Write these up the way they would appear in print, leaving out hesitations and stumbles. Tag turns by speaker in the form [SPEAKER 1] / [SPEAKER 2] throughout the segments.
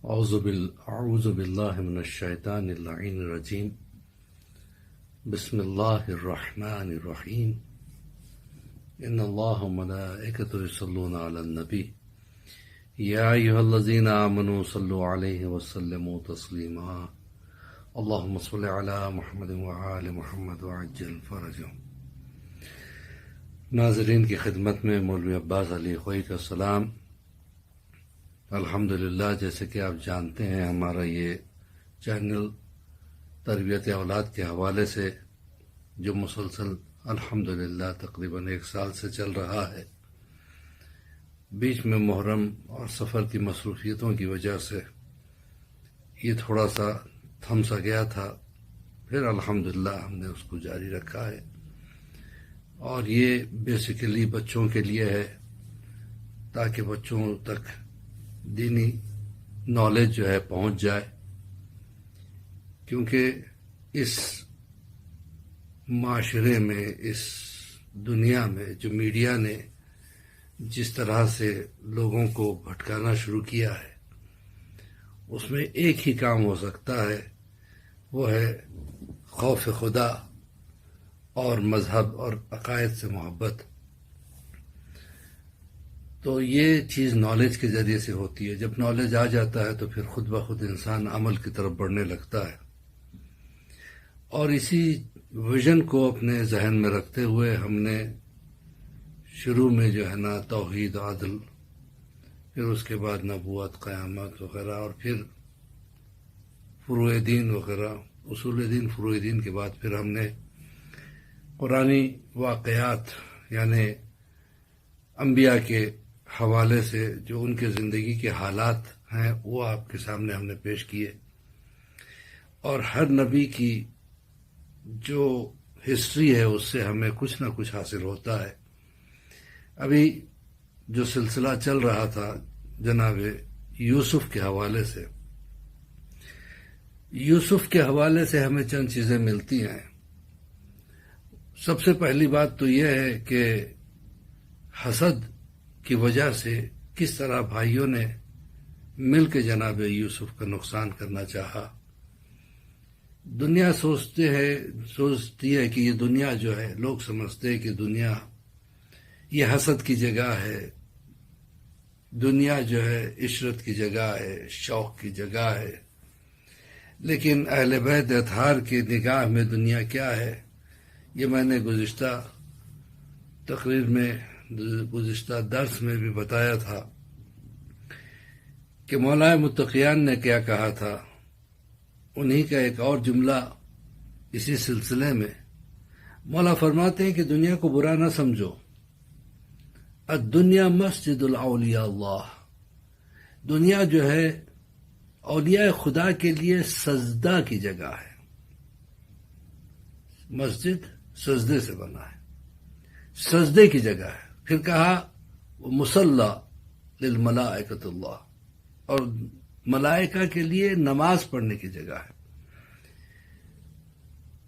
[SPEAKER 1] أعوذ بالله من الشيطان اللعين الرجيم. بسم الله الرحمن الرحيم. إن الله وملائكته يصلون على النبي يا أيها الذين آمنوا صلوا عليه وسلموا تسليما. اللهم صل على محمد وآل محمد وعجل فرجهم. ناظرین کی خدمت میں مولوی عباس علی خوئی کا سلام. الحمدللہ، جیسے کہ آپ جانتے ہیں ہمارا یہ چینل تربیت اولاد کے حوالے سے جو مسلسل الحمدللہ تقریباً 1 سال سے چل رہا ہے، بیچ میں محرم اور سفر کی مصروفیتوں کی وجہ سے یہ تھوڑا سا تھم سا گیا تھا. پھر الحمدللہ ہم نے اس کو جاری رکھا ہے، اور یہ بیسیکلی بچوں کے لیے ہے تاکہ بچوں تک دینی نالج جو ہے پہنچ جائے. کیونکہ اس معاشرے میں، اس دنیا میں جو میڈیا نے جس طرح سے لوگوں کو بھٹکانا شروع کیا ہے، اس میں ایک ہی کام ہو سکتا ہے، وہ ہے خوف خدا اور مذہب اور عقائد سے محبت. تو یہ چیز نالج کے ذریعے سے ہوتی ہے. جب نالج آ جاتا ہے تو پھر خود بخود انسان عمل کی طرف بڑھنے لگتا ہے. اور اسی ویژن کو اپنے ذہن میں رکھتے ہوئے ہم نے شروع میں جو ہے نا توحید، عدل، پھر اس کے بعد نبوت، قیامت وغیرہ، اور پھر فروع دین وغیرہ، اصول دین، فروع دین کے بعد پھر ہم نے قرآنی واقعات یعنی انبیاء کے حوالے سے جو ان کے زندگی کے حالات ہیں وہ آپ کے سامنے ہم نے پیش کیے. اور ہر نبی کی جو ہسٹری ہے اس سے ہمیں کچھ نہ کچھ حاصل ہوتا ہے. ابھی جو سلسلہ چل رہا تھا جناب یوسف کے حوالے سے، یوسف کے حوالے سے ہمیں چند چیزیں ملتی ہیں. سب سے پہلی بات تو یہ ہے کہ حسد کی وجہ سے کس طرح بھائیوں نے مل کے جناب یوسف کا نقصان کرنا چاہا. دنیا سوچتی ہے کہ یہ دنیا جو ہے، لوگ سمجھتے ہیں کہ دنیا یہ حسد کی جگہ ہے، دنیا جو ہے عشرت کی جگہ ہے، شوق کی جگہ ہے. لیکن اہل بیت اطہار کی نگاہ میں دنیا کیا ہے، یہ میں نے گزشتہ تقریر میں، گزشتہ درس میں بھی بتایا تھا کہ مولا متقیان نے کیا کہا تھا. انہی کا ایک اور جملہ اسی سلسلے میں مولا فرماتے ہیں کہ دنیا کو برا نہ سمجھو، الدنیا مسجد الاولیاء اللہ. دنیا جو ہے اولیاء خدا کے لیے سجدہ کی جگہ ہے. مسجد سجدے سے بنا ہے، سجدے کی جگہ ہے. پھر کہا مصلی للملائکۃ اللہ، اور ملائکہ کے لیے نماز پڑھنے کی جگہ ہے.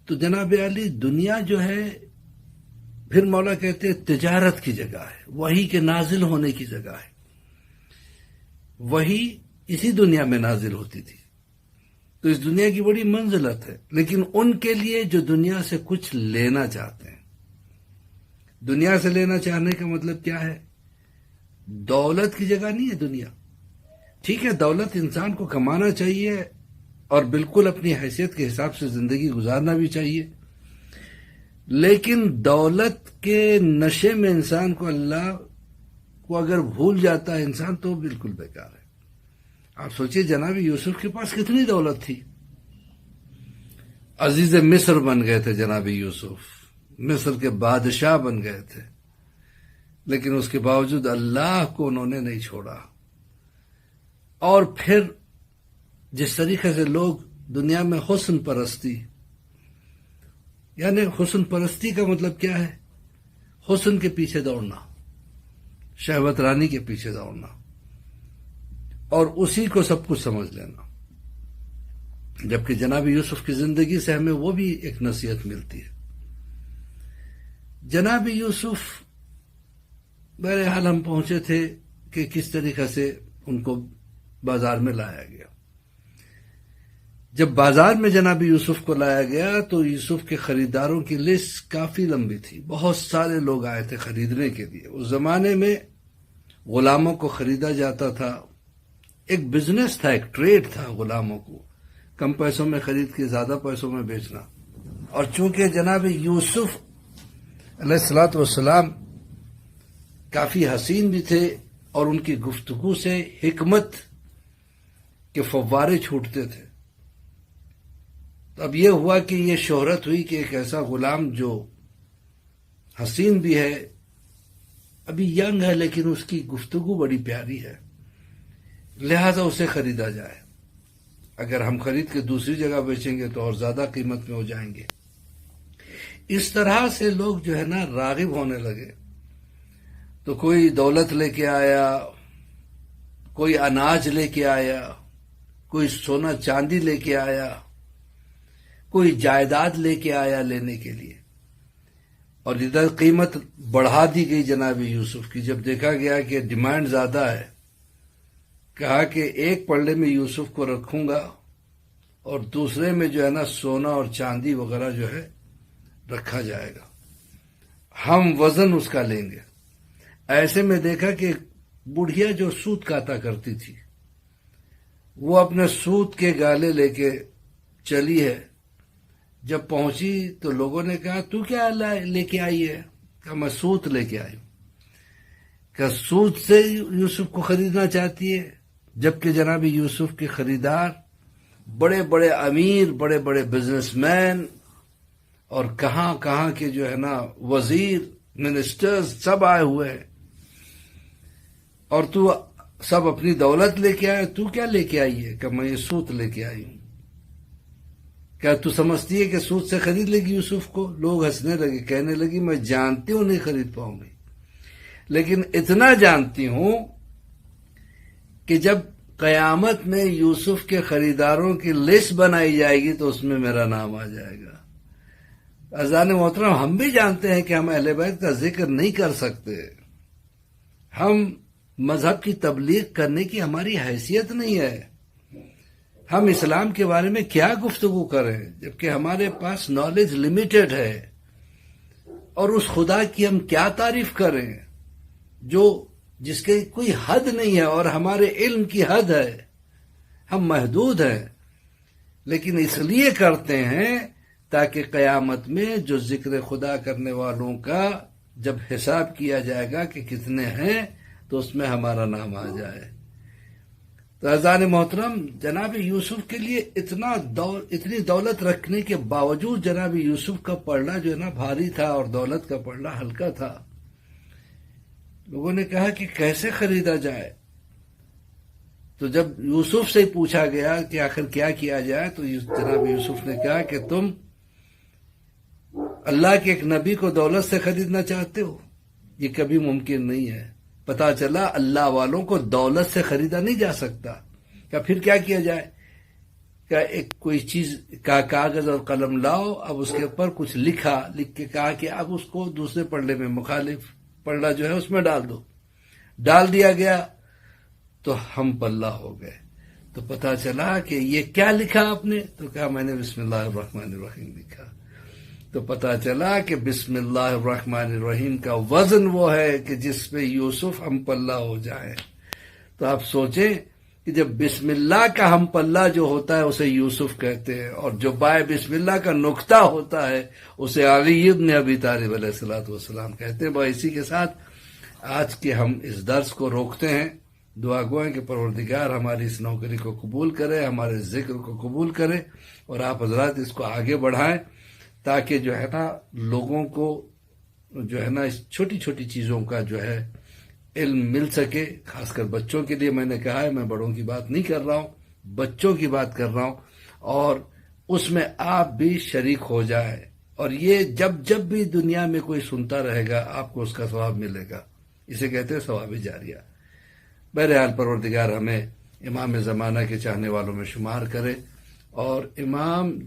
[SPEAKER 1] تو جناب علی دنیا جو ہے، پھر مولا کہتے ہیں تجارت کی جگہ ہے، وحی کے نازل ہونے کی جگہ ہے. وحی اسی دنیا میں نازل ہوتی تھی. تو اس دنیا کی بڑی منزلت ہے. لیکن ان کے لیے جو دنیا سے کچھ لینا چاہتے ہیں، دنیا سے لینا چاہنے کا مطلب کیا ہے؟ دولت کی جگہ نہیں ہے دنیا. ٹھیک ہے، دولت انسان کو کمانا چاہیے اور بالکل اپنی حیثیت کے حساب سے زندگی گزارنا بھی چاہیے. لیکن دولت کے نشے میں انسان کو اللہ کو اگر بھول جاتا ہے انسان تو بالکل بیکار ہے. آپ سوچئے جناب یوسف کے پاس کتنی دولت تھی. عزیز مصر بن گئے تھے جناب یوسف، مصر کے بادشاہ بن گئے تھے، لیکن اس کے باوجود اللہ کو انہوں نے نہیں چھوڑا. اور پھر جس طریقے سے لوگ دنیا میں حسن پرستی، یعنی حسن پرستی کا مطلب کیا ہے؟ حسن کے پیچھے دوڑنا، شہوت رانی کے پیچھے دوڑنا، اور اسی کو سب کچھ سمجھ لینا. جبکہ جناب یوسف کی زندگی سے ہمیں وہ بھی ایک نصیحت ملتی ہے. جناب یوسف بہرحال ہم پہنچے تھے کہ کس طریقے سے ان کو بازار میں لایا گیا۔ جب بازار میں جناب یوسف کو لایا گیا تو یوسف کے خریداروں کی لسٹ کافی لمبی تھی، بہت سارے لوگ آئے تھے خریدنے کے لیے۔ اس زمانے میں غلاموں کو خریدا جاتا تھا، ایک بزنس تھا، ایک ٹریڈ تھا غلاموں کو کم پیسوں میں خرید کے زیادہ پیسوں میں بیچنا۔ اور چونکہ جناب یوسف علیہ الصلوۃ والسلام کافی حسین بھی تھے اور ان کی گفتگو سے حکمت کے فوارے چھوٹتے تھے، تو اب یہ ہوا کہ یہ شہرت ہوئی کہ ایک ایسا غلام جو حسین بھی ہے، ابھی ینگ ہے، لیکن اس کی گفتگو بڑی پیاری ہے، لہذا اسے خریدا جائے۔ اگر ہم خرید کے دوسری جگہ بیچیں گے تو اور زیادہ قیمت میں ہو جائیں گے۔ اس طرح سے لوگ جو ہے نا راغب ہونے لگے، تو کوئی دولت لے کے آیا، کوئی اناج لے کے آیا، کوئی سونا چاندی لے کے آیا، کوئی جائیداد لے کے آیا لینے کے لیے، اور ادھر قیمت بڑھا دی گئی جناب یوسف کی۔ جب دیکھا گیا کہ ڈیمانڈ زیادہ ہے، کہا کہ ایک پلڑے میں یوسف کو رکھوں گا اور دوسرے میں جو ہے نا سونا اور چاندی وغیرہ جو ہے رکھا جائے گا، ہم وزن اس کا لیں گے۔ ایسے میں دیکھا کہ بڑھیا جو سوت کاتا کرتی تھی، وہ اپنے سوت کے گالے لے کے چلی ہے۔ جب پہنچی تو لوگوں نے کہا تو کیا لے کے آئی ہے؟ کہا میں سوت لے کے آئی ہوں۔ کہا سوت سے یوسف کو خریدنا چاہتی ہے؟ جبکہ جناب یوسف کے خریدار بڑے بڑے امیر، بڑے بڑے بزنس مین اور کہاں کہاں کے جو ہے نا وزیر، منسٹرز سب آئے ہوئے ہیں، اور تو سب اپنی دولت لے کے آئے، تو کیا لے کے آئی ہے؟ کہ میں یہ سوت لے کے آئی ہوں۔ کیا تو سمجھتی ہے کہ سوت سے خرید لے گی یوسف کو؟ لوگ ہنسنے لگے، کہنے لگی میں جانتی ہوں نہیں خرید پاؤں گی، لیکن اتنا جانتی ہوں کہ جب قیامت میں یوسف کے خریداروں کی لسٹ بنائی جائے گی تو اس میں میرا نام آ جائے گا۔ عزیزان محترم، ہم بھی جانتے ہیں کہ ہم اہل بیت کا ذکر نہیں کر سکتے، ہم مذہب کی تبلیغ کرنے کی ہماری حیثیت نہیں ہے، ہم اسلام کے بارے میں کیا گفتگو کریں جبکہ ہمارے پاس نالج لمیٹڈ ہے، اور اس خدا کی ہم کیا تعریف کریں جس کی کوئی حد نہیں ہے، اور ہمارے علم کی حد ہے، ہم محدود ہیں، لیکن اس لیے کرتے ہیں تاکہ قیامت میں جو ذکر خدا کرنے والوں کا جب حساب کیا جائے گا کہ کتنے ہیں تو اس میں ہمارا نام آ جائے۔ تو عزیزان محترم، جناب یوسف کے لیے اتنی دولت رکھنے کے باوجود جناب یوسف کا پلڑا جو ہے نا بھاری تھا اور دولت کا پلڑا ہلکا تھا۔ لوگوں نے کہا کہ کیسے خریدا جائے؟ تو جب یوسف سے پوچھا گیا کہ آخر کیا کیا جائے تو جناب یوسف نے کہا کہ تم اللہ کے ایک نبی کو دولت سے خریدنا چاہتے ہو؟ یہ کبھی ممکن نہیں ہے۔ پتا چلا اللہ والوں کو دولت سے خریدا نہیں جا سکتا۔ کیا پھر کیا کیا جائے؟ کیا ایک کوئی چیز کا کاغذ اور قلم لاؤ، اب اس کے اوپر کچھ لکھ کے کہا کہ اب اس کو دوسرے پلڑے میں مخالف پلڑا جو ہے اس میں ڈال دو۔ ڈال دیا گیا تو ہم پلہ ہو گئے۔ تو پتا چلا کہ یہ کیا لکھا آپ نے؟ تو کہا میں نے بسم اللہ الرحمن الرحیم لکھا۔ تو پتا چلا کہ بسم اللہ الرحمن الرحیم کا وزن وہ ہے کہ جس پہ یوسف ہم پلہ ہو جائیں۔ تو آپ سوچیں کہ جب بسم اللہ کا ہم پلہ جو ہوتا ہے اسے یوسف کہتے ہیں، اور جو بائے بسم اللہ کا نقطہ ہوتا ہے اسے علی ابن ابی طالب علیہ الصلوۃ والسلام کہتے ہیں۔ اسی کے ساتھ آج کے ہم اس درس کو روکتے ہیں۔ دعا گوئیں کہ پروردگار ہماری اس نوکری کو قبول کرے، ہمارے ذکر کو قبول کرے، اور آپ حضرات اس کو آگے بڑھائیں تاکہ جو ہے نا لوگوں کو جو ہے نا اس چھوٹی چھوٹی چیزوں کا جو ہے علم مل سکے، خاص کر بچوں کے لیے۔ میں نے کہا ہے میں بڑوں کی بات نہیں کر رہا ہوں، بچوں کی بات کر رہا ہوں، اور اس میں آپ بھی شریک ہو جائیں، اور یہ جب بھی دنیا میں کوئی سنتا رہے گا آپ کو اس کا ثواب ملے گا، اسے کہتے ہیں ثواب جاریہ۔ بہرحال پروردگار ہمیں امام زمانہ کے چاہنے والوں میں شمار کرے اور امام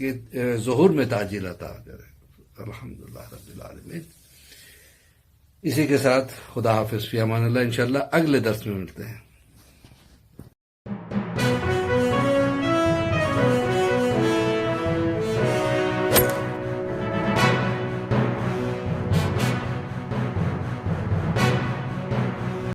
[SPEAKER 1] کے ظہور میں تعجیل عطا کرے۔ الحمدللہ رب العالمین۔ اسی کے ساتھ خدا حافظ، فی امان اللہ۔ انشاءاللہ اگلے درس میں ملتے ہیں۔